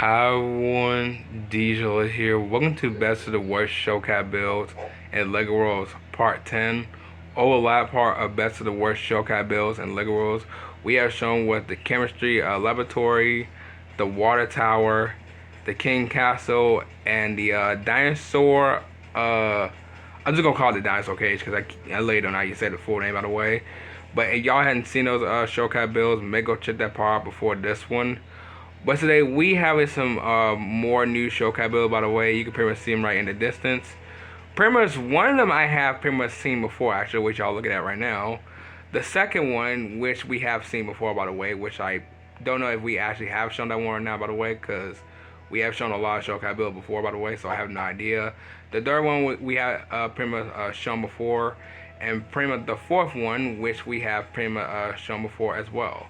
Hi everyone, Diesel here. Welcome to Best of the Worst Showcat Builds and Lego Worlds Part 10. Over the last part of Best of the Worst Showcat Builds and Lego Worlds, we have shown what the chemistry laboratory, the water tower, the king castle, and the dinosaur. I'm just gonna call it the dinosaur cage because I later on how you said the full name by the way. But if y'all hadn't seen those Showcat builds, maybe go check that part out before this one. But today we have some more new Shokai builds, by the way. You can pretty much see them right in the distance. Pretty much one of them I have pretty much seen before, actually, which y'all looking at right now. The second one, which we have seen before, by the way, which I don't know if we actually have shown that one right now, by the way, because we have shown a lot of Shokai builds before, by the way, so I have no idea. The third one we have pretty much shown before, and pretty much the fourth one, which we have pretty much shown before as well.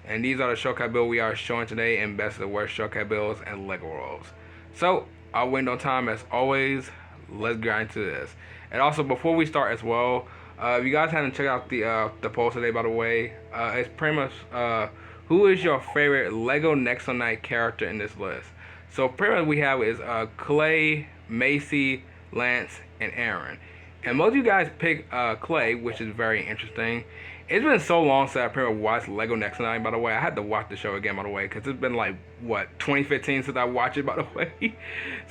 And these are the Shokai builds we are showing today in Best of the Worst Shokai builds and Lego Worlds. So, I'll wait no time as always. Let's get into this. And also, before we start as well, if you guys haven't checked out the poll today, by the way, it's pretty much who is your favorite Lego Nexo character in this list. So, pretty much we have is Clay, Macy, Lance, and Aaron. And most of you guys pick Clay, which is very interesting. It's been so long since I pretty much watched Lego Next 9, by the way. I had to watch the show again, by the way, because it's been like, what, 2015 since I watched it, by the way.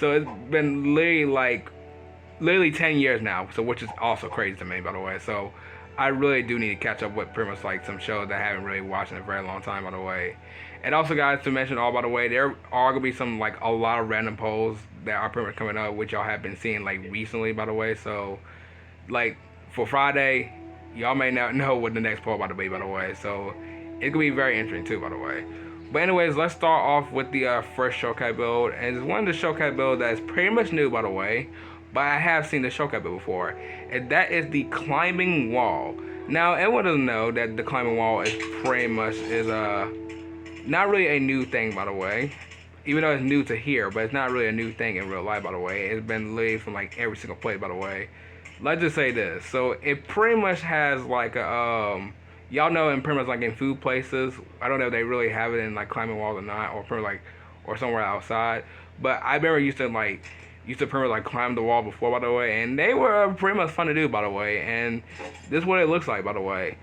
So it's been literally 10 years now, so which is also crazy to me, by the way. So I really do need to catch up with pretty much like some shows that I haven't really watched in a very long time, by the way. And also, guys, to mention all, by the way, there are going to be some, like, a lot of random polls that are pretty much coming up, which y'all have been seeing, like, recently, by the way. So, like, for Friday, y'all may not know what the next poll about to be, by the way. So it's gonna be very interesting too, by the way. But anyways, let's start off with the first Shokai build. And it's one of the Shokai builds that is pretty much new, by the way. But I have seen the Shokai build before. And that is the climbing wall. Now, everyone doesn't know that the climbing wall is pretty much not really a new thing, by the way. Even though it's new to here, but it's not really a new thing in real life, by the way. It's been literally from like every single place, by the way. Let's just say this. So it pretty much has like a y'all know in pretty much like in food places. I don't know if they really have it in like climbing walls or not, or pretty like or somewhere outside. But I remember used to pretty much like climb the wall before, by the way, and they were pretty much fun to do, by the way. And this is what it looks like, by the way.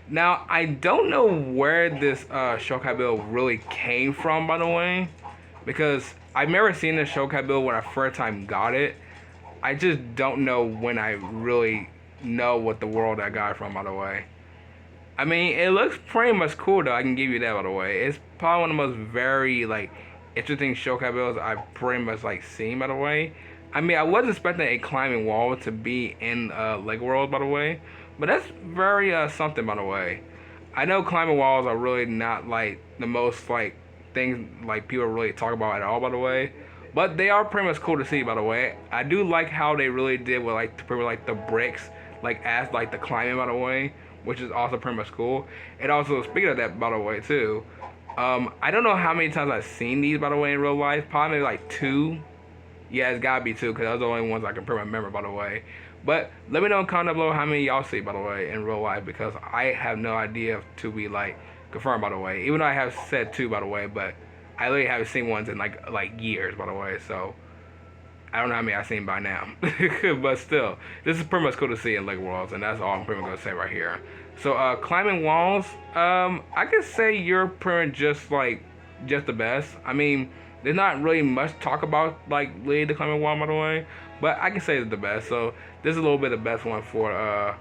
Now I don't know where this Shokai build really came from, by the way, because I've never seen this Shokai build when I first time got it. I just don't know when I really know what the world I got it from, by the way. I mean, it looks pretty much cool, though. I can give you that, by the way. It's probably one of the most very, like, interesting Shokai builds I've pretty much, like, seen, by the way. I mean, I was expecting a climbing wall to be in Lego World, by the way. But that's very something, by the way. I know climbing walls are really not, like, the most, like, things, like, people really talk about at all, by the way. But they are pretty much cool to see, by the way. I do like how they really did with like the bricks, like as like the climbing, by the way, which is also pretty much cool. And also, speaking of that, by the way, too, I don't know how many times I've seen these, by the way, in real life. Probably maybe like 2. Yeah, it's gotta be 2, because those are the only ones I can pretty much remember, by the way. But let me know in the comment below how many y'all see, by the way, in real life, because I have no idea to be like confirmed, by the way. Even though I have said 2, by the way, but I literally haven't seen ones in like years, by the way, so I don't know how many I've seen by now. But still, this is pretty much cool to see in Lego Worlds, and that's all I'm pretty much gonna say right here. So climbing walls, I could say you're pretty much just the best. I mean, there's not really much talk about like literally the climbing wall, by the way, but I can say it's the best. So this is a little bit of the best one for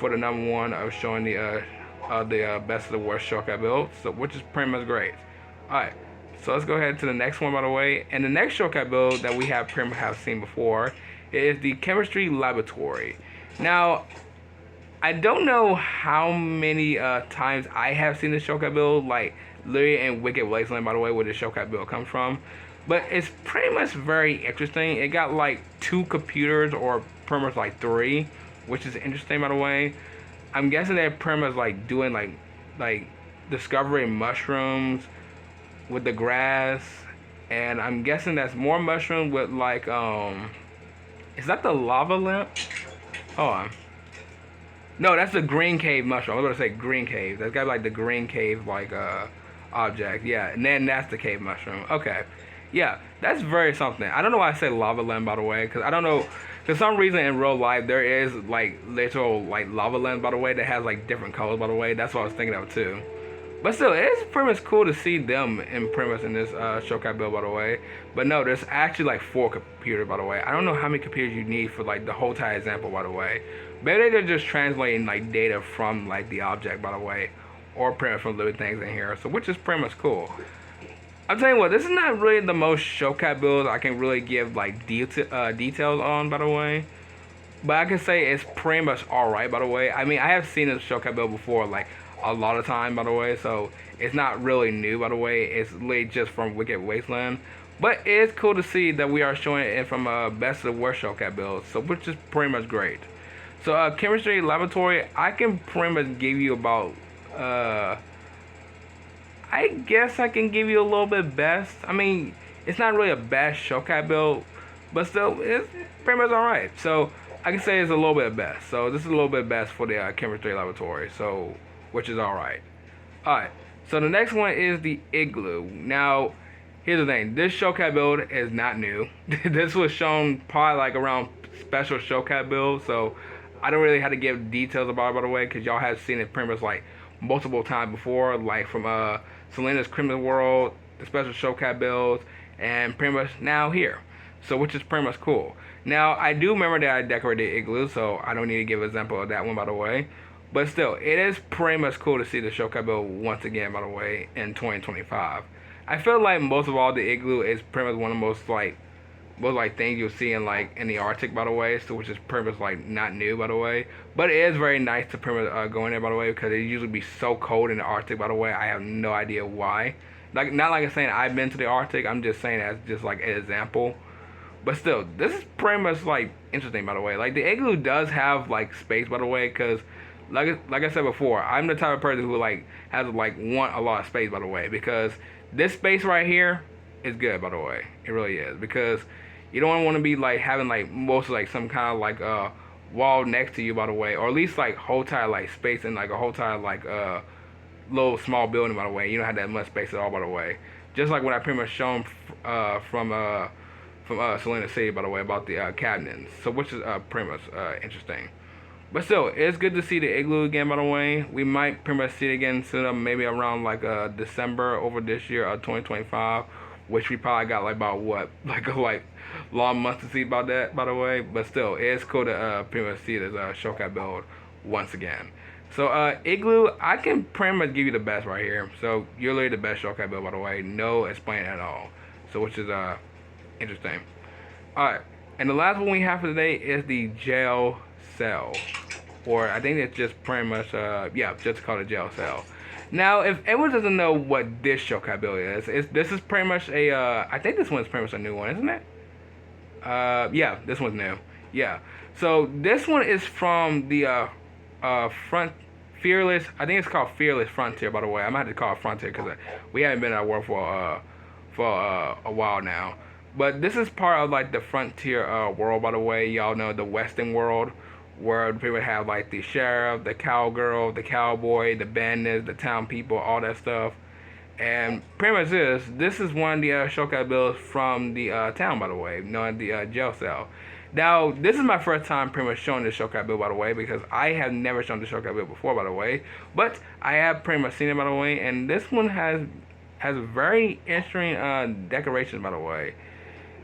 the number one of showing the best of the worst Shokai build, so which is pretty much great. All right. So let's go ahead to the next one, by the way. And the next Shokai build that we have pretty much have seen before is the chemistry laboratory. Now, I don't know how many times I have seen this Shokai build, like literally in Wicked Wasteland, by the way, where the Shokai build comes from. But it's pretty much very interesting. It got like 2 computers, or pretty much like 3, which is interesting, by the way. I'm guessing they're pretty much like doing like discovering mushrooms with the grass, and I'm guessing that's more mushroom with like is that the lava lamp? Hold on. No, that's the green cave mushroom. I was gonna say green cave. That's got like the green cave like object. Yeah, and then that's the cave mushroom. Okay. Yeah, that's very something. I don't know why I say lava lamp, by the way, because I don't know. For some reason in real life there is like literal like lava lamp, by the way, that has like different colors, by the way. That's what I was thinking of too. But still, it's pretty much cool to see them in pretty much in this Shokai build, by the way. But no, there's actually like 4 computers, by the way. I don't know how many computers you need for like the whole entire example, by the way. Maybe they're just translating like data from like the object, by the way, or pretty much from living things in here. So which is pretty much cool. I'm telling you what, this is not really the most Shokai build I can really give like details on, by the way. But I can say it's pretty much alright, by the way. I mean, I have seen this Shokai build before, like, a lot of time, by the way. So, it's not really new, by the way. It's literally just from Wicked Wasteland. But it is cool to see that we are showing it from Best of the Worst Shokai build. So, which is pretty much great. So, Chemistry Laboratory, I can pretty much give you about, I guess I can give you a little bit best. I mean, it's not really a best Shokai build, but still, it's pretty much alright. So, I can say it's a little bit best. So, this is a little bit best for the Chemistry Laboratory, so, which is alright. Alright, so the next one is the Igloo. Now, here's the thing. This Shokai build is not new. This was shown probably like around special Shokai build, so I don't really have to give details about it, by the way, because y'all have seen it pretty much like multiple times before, like from Selena's Crimson World, the special Shokai builds, and pretty much now here. So which is pretty much cool. Now I do remember that I decorated Igloo, so I don't need to give an example of that one, by the way. But still, it is pretty much cool to see the Shokai build once again, by the way, in 2025. I feel like most of all the Igloo is pretty much one of the most things you'll see in like in the Arctic, by the way, so which is pretty much like not new, by the way. But it is very nice to pretty much go in there, by the way, because it usually be so cold in the Arctic, by the way. I have no idea why. Like, not like I'm saying I've been to the Arctic, I'm just saying as just like an example. But still, this is pretty much like interesting, by the way. Like the Igloo does have like space, by the way, because like I said before, I'm the type of person who like has like want a lot of space, by the way, because this space right here is good, by the way. It really is, because you don't want to be like having like most like some kind of like wall next to you, by the way, or at least like whole entire like space in like a whole entire like little small building, by the way. You don't have that much space at all, by the way. Just like what I pretty much shown from Selena City, by the way, about the cabinets. So which is pretty much interesting. But still, it's good to see the Igloo again, by the way. We might pretty much see it again soon, maybe around like December over this year, 2025, which we probably got like about what, like a like long month to see about that, by the way. But still, it's cool to pretty much see this Shokai build once again. So Igloo, I can pretty much give you the best right here. So you're literally the best Shokai build, by the way. No explaining at all. So which is interesting. Alright, and the last one we have for today is the jail cell, or I think it's just pretty much yeah, just called a jail cell. Now, if anyone doesn't know what this Shokai build is, this is pretty much a I think this one's pretty much a new one, isn't it? Yeah, this one's new. Yeah, so this one is from the front Fearless. I think it's called Fearless Frontier, by the way. I might have to call it Frontier because we haven't been at work for a while now. But this is part of like the Frontier world, by the way. Y'all know the Western world, where people have like the sheriff, the cowgirl, the cowboy, the bandits, the town people, all that stuff. And pretty much this is one of the Shokai builds from the town, by the way, knowing the jail cell. Now, this is my first time pretty much showing this Shokai build, by the way, because I have never shown the Shokai build before, by the way. But I have pretty much seen it, by the way, and this one has very interesting decorations, by the way.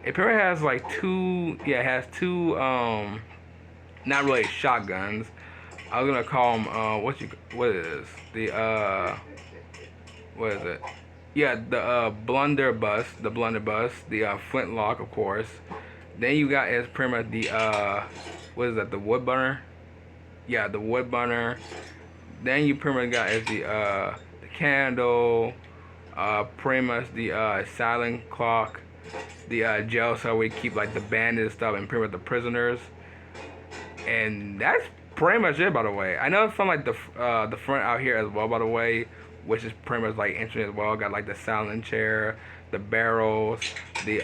It pretty much has like two, yeah, it has two, not really shotguns. I was gonna call them, what is the, what is it? Yeah, the blunderbuss, the flintlock, of course. Then you got is pretty much the what is that? The wood burner. Yeah, the wood burner. Then you pretty much got is the candle. Pretty much the silent clock. The jail cell where we keep like the bandits and stuff and pretty much the prisoners. And that's pretty much it, by the way. I know it's from like the front out here as well, by the way, which is pretty much like interesting as well. Got like the silent chair, the barrels, the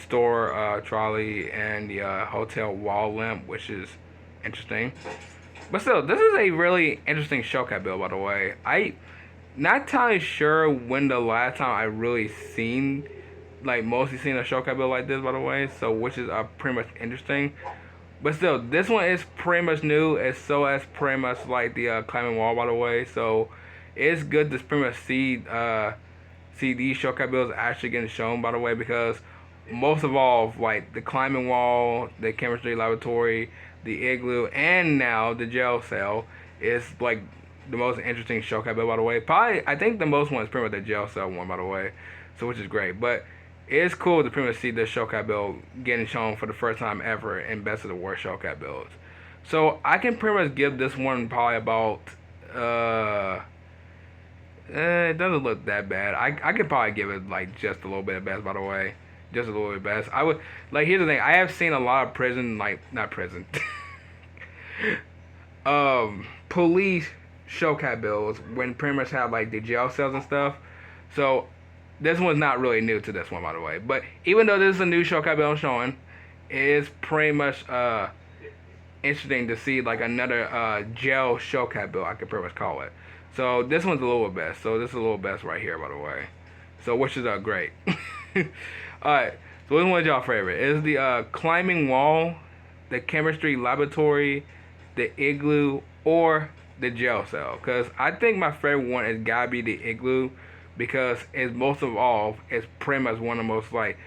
store trolley, and the hotel wall lamp, which is interesting. But still, this is a really interesting Shokai build, by the way. Not entirely sure when the last time I really seen, like mostly seen a Shokai build like this, by the way. So which is pretty much interesting. But still, this one is pretty much new. It's so as pretty much like the climbing wall, by the way. So it's good to pretty much see these Shokai builds actually getting shown, by the way, because most of all, like the climbing wall, the chemistry laboratory, the igloo, and now the jail cell is like the most interesting Shokai build, by the way. Probably, I think the most one is pretty much the jail cell one, by the way. So which is great, but it's cool to pretty much see this Shokai build getting shown for the first time ever in Best of the Worst Shokai builds. So I can pretty much give this one probably about it doesn't look that bad. I could probably give it like just a little bit of best, by the way. Just a little bit best. I would like here's the thing. I have seen a lot of prison, like not prison. Police Shokai builds when pretty much have like the jail cells and stuff. So this one's not really new to this one, by the way. But even though this is a new Shokai build showing, it is pretty much interesting to see like another jail Shokai build, I could pretty much call it. So this one's a little best. So this is a little best right here, by the way. So which is great. Alright, so which one is y'all favorite? Is the climbing wall, the chemistry laboratory, the igloo, or the jail cell? Because I think my favorite one is gotta be the igloo, because it's most of all, it's pretty much one of the most like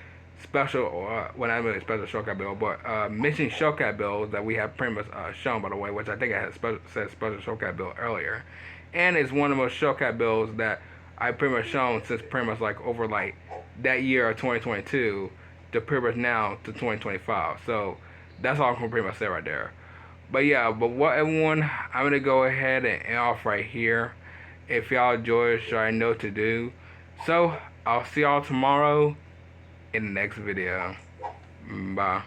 special, or well, not really special Shokai build, but missing Shokai builds that we have pretty much shown, by the way, which I think I had said special Shokai build earlier, and it's one of the most Shokai builds that I pretty much shown since pretty much like over like that year of 2022 to pretty much now to 2025. So that's all I can pretty much say right there. But yeah, but what everyone, I'm gonna go ahead and end off right here. If y'all enjoy it, I know what to do. So I'll see y'all tomorrow in the next video. Bye.